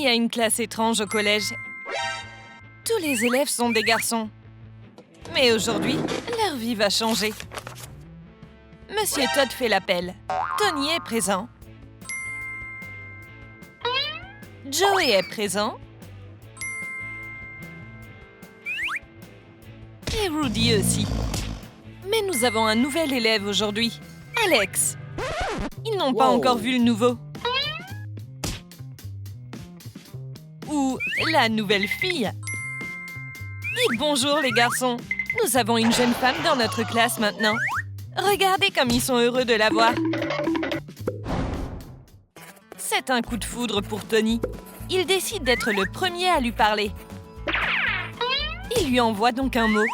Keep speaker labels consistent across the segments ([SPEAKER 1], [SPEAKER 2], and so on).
[SPEAKER 1] Tony a une classe étrange au collège. Tous les élèves sont des garçons. Mais aujourd'hui, leur vie va changer. Monsieur Todd fait l'appel. Tony est présent. Joey est présent. Et Rudy aussi. Mais nous avons un nouvel élève aujourd'hui, Alex. Ils n'ont pas encore vu le nouveau. Ou la nouvelle fille. Dites bonjour les garçons. Nous avons une jeune femme dans notre classe maintenant. Regardez comme ils sont heureux de la voir. C'est un coup de foudre pour Tony. Il décide d'être le premier à lui parler. Il lui envoie donc un mot.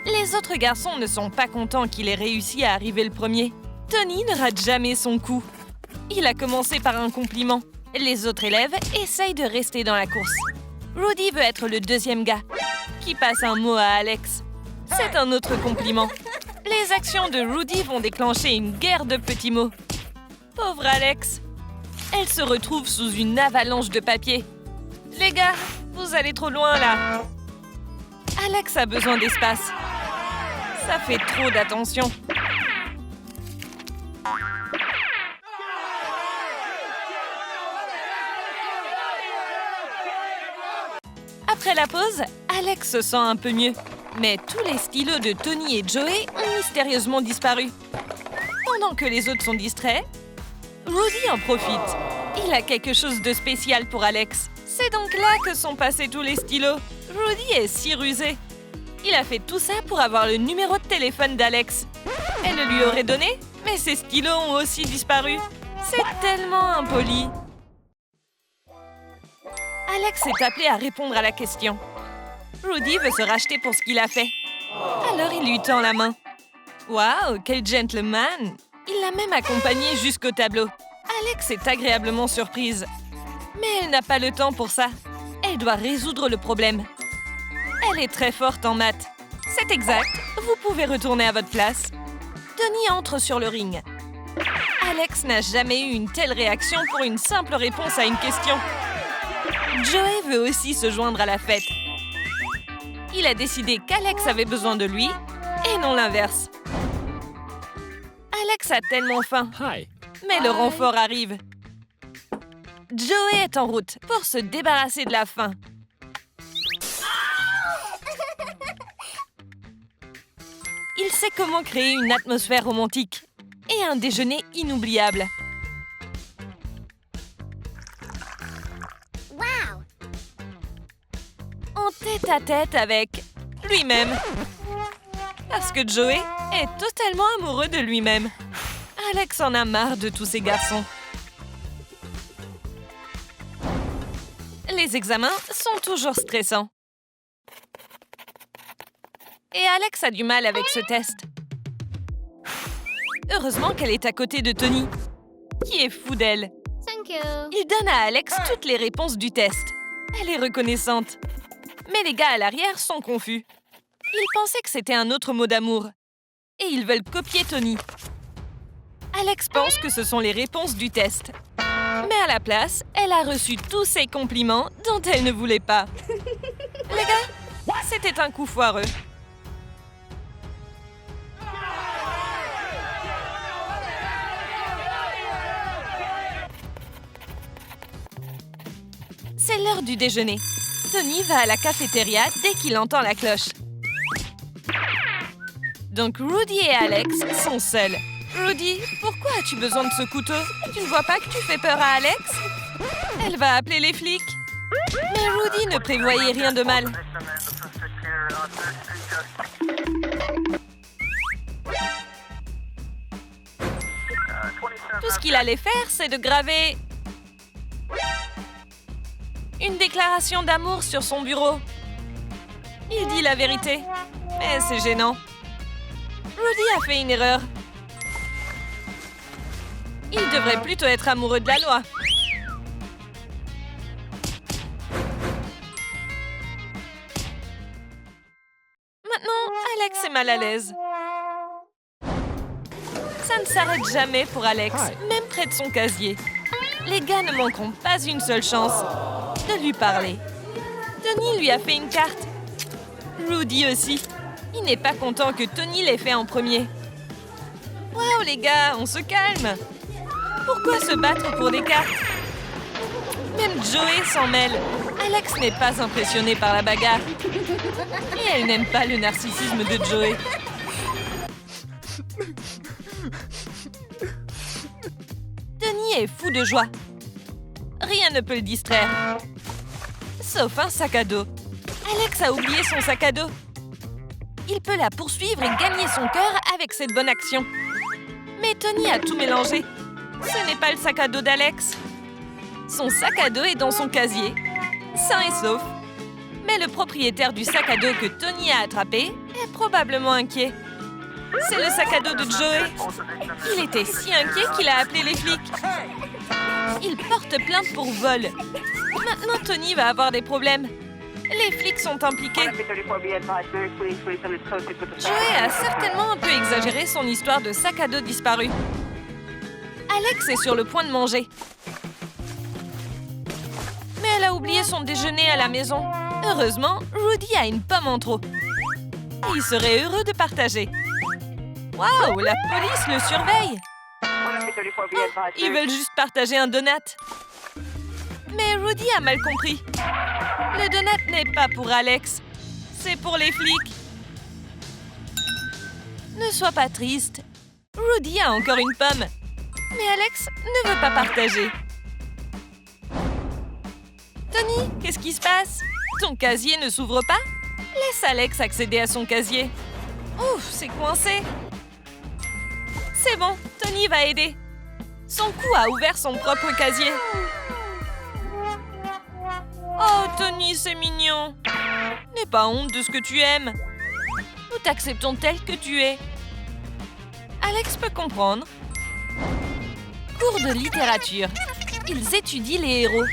[SPEAKER 1] Les autres garçons ne sont pas contents qu'il ait réussi à arriver le premier. Tony ne rate jamais son coup. Il a commencé par un compliment. Les autres élèves essayent de rester dans la course. Rudy veut être le deuxième gars, qui passe un mot à Alex. C'est un autre compliment. Les actions de Rudy vont déclencher une guerre de petits mots. Pauvre Alex. Elle se retrouve sous une avalanche de papier. Les gars, vous allez trop loin là. Alex a besoin d'espace. Ça fait trop d'attention. Après la pause, Alex se sent un peu mieux. Mais tous les stylos de Tony et Joey ont mystérieusement disparu. Pendant que les autres sont distraits, Rudy en profite. Il a quelque chose de spécial pour Alex. C'est donc là que sont passés tous les stylos. Rudy est si rusé. Il a fait tout ça pour avoir le numéro de téléphone d'Alex. Elle le lui aurait donné, mais ses stylos ont aussi disparu. C'est tellement impoli. Alex est appelé à répondre à la question. Rudy veut se racheter pour ce qu'il a fait. Alors il lui tend la main. Waouh, quel gentleman! Il l'a même accompagné jusqu'au tableau. Alex est agréablement surprise. Mais elle n'a pas le temps pour ça. Elle doit résoudre le problème. Elle est très forte en maths. C'est exact. Vous pouvez retourner à votre place. Tony entre sur le ring. Alex n'a jamais eu une telle réaction pour une simple réponse à une question. Joey veut aussi se joindre à la fête. Il a décidé qu'Alex avait besoin de lui et non l'inverse. Alex a tellement faim. Mais le renfort arrive. Joey est en route pour se débarrasser de la faim. Il sait comment créer une atmosphère romantique et un déjeuner inoubliable. En tête-à-tête avec lui-même. Parce que Joey est totalement amoureux de lui-même. Alex en a marre de tous ces garçons. Les examens sont toujours stressants. Et Alex a du mal avec ce test. Heureusement qu'elle est à côté de Tony, qui est fou d'elle. Il donne à Alex toutes les réponses du test. Elle est reconnaissante. Mais les gars à l'arrière sont confus. Ils pensaient que c'était un autre mot d'amour. Et ils veulent copier Tony. Alex pense que ce sont les réponses du test. Mais à la place, elle a reçu tous ces compliments dont elle ne voulait pas. Les gars, c'était un coup foireux. C'est l'heure du déjeuner. Tony va à la cafétéria dès qu'il entend la cloche. Donc Rudy et Alex sont seuls. Rudy, pourquoi as-tu besoin de ce couteau? Tu ne vois pas que tu fais peur à Alex? Elle va appeler les flics. Mais Rudy ne prévoyait rien de mal. Tout ce qu'il allait faire, c'est de graver une déclaration d'amour sur son bureau. Il dit la vérité, mais c'est gênant. Rudy a fait une erreur. Il devrait plutôt être amoureux de la loi. Maintenant, Alex est mal à l'aise. Ça ne s'arrête jamais pour Alex, même près de son casier. Les gars ne manqueront pas une seule chance de lui parler. Tony lui a fait une carte. Rudy aussi. Il n'est pas content que Tony l'ait fait en premier. Waouh les gars, on se calme. Pourquoi se battre pour des cartes? Même Joey s'en mêle. Alex n'est pas impressionnée par la bagarre. Et elle n'aime pas le narcissisme de Joey. Tony est fou de joie. Rien ne peut le distraire. Sauf un sac à dos. Alex a oublié son sac à dos. Il peut la poursuivre et gagner son cœur avec cette bonne action. Mais Tony a tout mélangé. Ce n'est pas le sac à dos d'Alex. Son sac à dos est dans son casier, sain et sauf. Mais le propriétaire du sac à dos que Tony a attrapé est probablement inquiet. C'est le sac à dos de Joey. Il était si inquiet qu'il a appelé les flics. Il porte plainte pour vol. Maintenant, Tony va avoir des problèmes. Les flics sont impliqués. Joey a certainement un peu exagéré son histoire de sac à dos disparu. Alex est sur le point de manger. Mais elle a oublié son déjeuner à la maison. Heureusement, Rudy a une pomme en trop. Il serait heureux de partager. Waouh, la police le surveille. Oh, ils veulent juste partager un donut. Mais Rudy a mal compris. Le donut n'est pas pour Alex. C'est pour les flics. Ne sois pas triste. Rudy a encore une pomme. Mais Alex ne veut pas partager. Tony, qu'est-ce qui se passe? Ton casier ne s'ouvre pas? Laisse Alex accéder à son casier. Ouf, c'est coincé. C'est bon, Tony va aider. Son cou a ouvert son propre casier. Oh, Tony, c'est mignon. N'aie pas honte de ce que tu aimes. Nous t'acceptons tel que tu es. Alex peut comprendre. Cours de littérature. Ils étudient les héros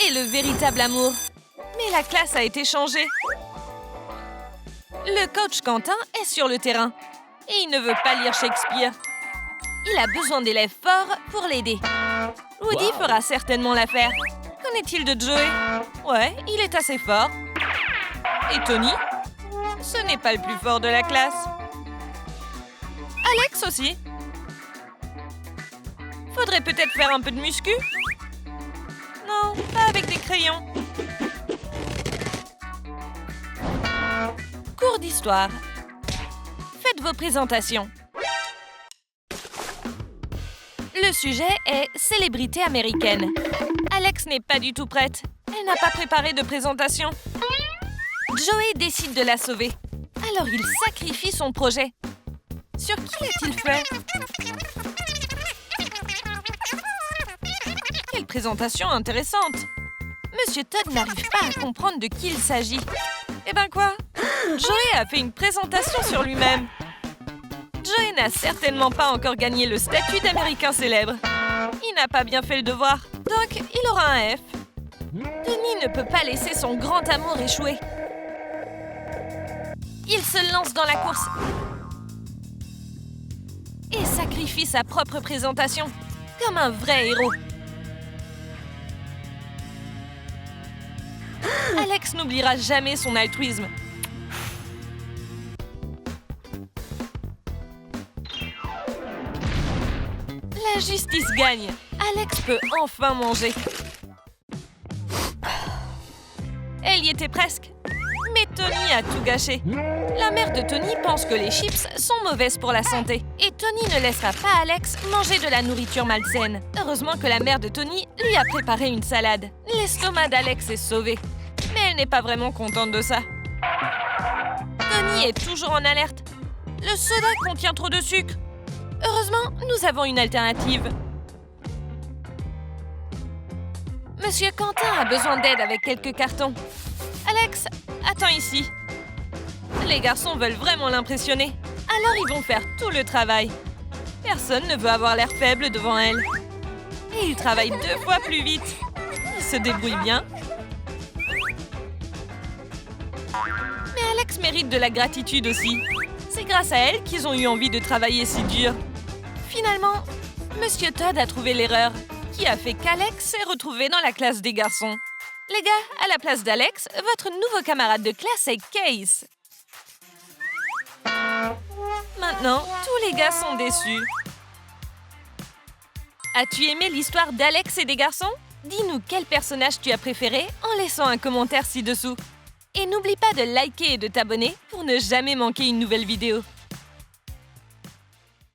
[SPEAKER 1] et le véritable amour. Mais la classe a été changée. Le coach Quentin est sur le terrain et il ne veut pas lire Shakespeare. Il a besoin d'élèves forts pour l'aider. Rudy fera certainement l'affaire. Qu'en est-il de Joey? Ouais, il est assez fort. Et Tony? Ce n'est pas le plus fort de la classe. Alex aussi. Faudrait peut-être faire un peu de muscu? Non, pas avec des crayons. Cours d'histoire. Faites vos présentations. Le sujet est célébrité américaine. Alex n'est pas du tout prête. Elle n'a pas préparé de présentation. Joey décide de la sauver. Alors il sacrifie son projet. Sur qui l'a-t-il fait? Quelle présentation intéressante! Monsieur Todd n'arrive pas à comprendre de qui il s'agit. Eh ben quoi? Joey a fait une présentation sur lui-même. Joey n'a certainement pas encore gagné le statut d'Américain célèbre. Il n'a pas bien fait le devoir, donc il aura un F. Tony ne peut pas laisser son grand amour échouer. Il se lance dans la course et sacrifie sa propre présentation, comme un vrai héros. Alex n'oubliera jamais son altruisme. La justice gagne. Alex peut enfin manger. Elle y était presque. Mais Tony a tout gâché. La mère de Tony pense que les chips sont mauvaises pour la santé. Et Tony ne laissera pas Alex manger de la nourriture malsaine. Heureusement que la mère de Tony lui a préparé une salade. L'estomac d'Alex est sauvé. Mais elle n'est pas vraiment contente de ça. Tony est toujours en alerte. Le soda contient trop de sucre. Heureusement, nous avons une alternative. Monsieur Quentin a besoin d'aide avec quelques cartons. Alex, attends ici. Les garçons veulent vraiment l'impressionner. Alors ils vont faire tout le travail. Personne ne veut avoir l'air faible devant elle. Et ils travaillent 2 fois plus vite. Ils se débrouillent bien. Mais Alex mérite de la gratitude aussi. C'est grâce à elle qu'ils ont eu envie de travailler si dur. Finalement, Monsieur Todd a trouvé l'erreur. qui a fait qu'Alex s'est retrouvé dans la classe des garçons. Les gars, à la place d'Alex, votre nouveau camarade de classe est Case. Maintenant, tous les gars sont déçus. As-tu aimé l'histoire d'Alex et des garçons? Dis-nous quel personnage tu as préféré en laissant un commentaire ci-dessous. Et n'oublie pas de liker et de t'abonner pour ne jamais manquer une nouvelle vidéo.